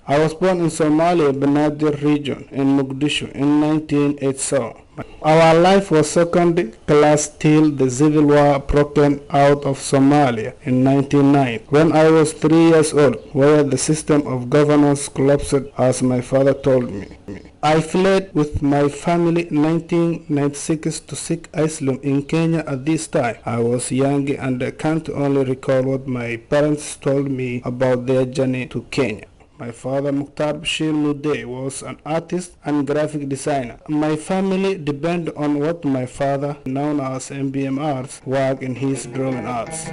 I was born in Somalia, Banaadir region, in Mogadishu in 1987. Our life was second class till the civil war broke out of Somalia in 1990, when I was 3 years old, where the system of governance collapsed, as my father told me. I fled with my family in 1996 to seek asylum in Kenya. At this time, I was young and I can't only recall what my parents told me about their journey to Kenya. My father, Mukhtar Bashir Mudde, was an artist and graphic designer. My family depended on what my father, known as MBM Arts, worked in his drawing arts.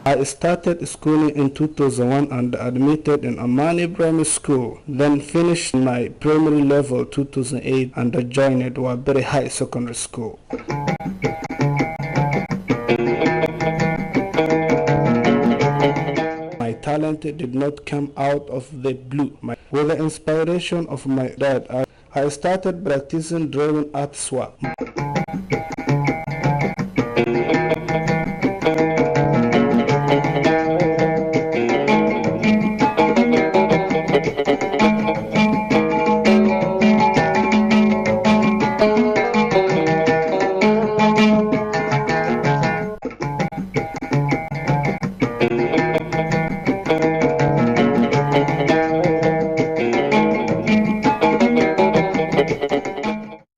I started schooling in 2001 and admitted in Amani Primary School, then finished my primary level 2008 and joined Waberi High Secondary School. My talent did not come out of the blue. With the inspiration of my dad, I started practicing drawing artist work.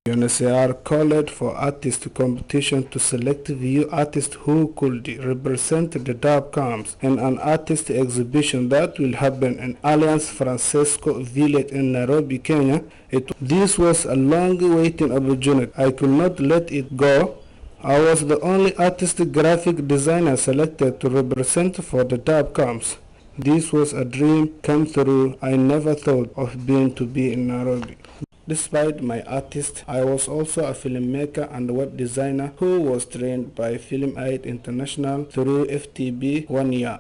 UNHCR called for artist competition to select few artists who could represent the Dab camps in an artist exhibition that will happen in Alliance Francesco Village in Nairobi, Kenya. This was a long waiting opportunity. I could not let it go. I was the only artist graphic designer selected to represent for the Dab camps. This was a dream come true. I never thought of being to be in Nairobi. Despite my artist, I was also a filmmaker and web designer who was trained by Film Aid International through FTB 1 year.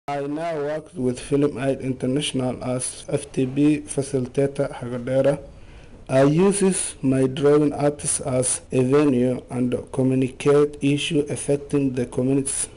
I now work with Film Aid International as FTB facilitator Hagadera. I use my drawing artists as a venue and communicate issues affecting the communities.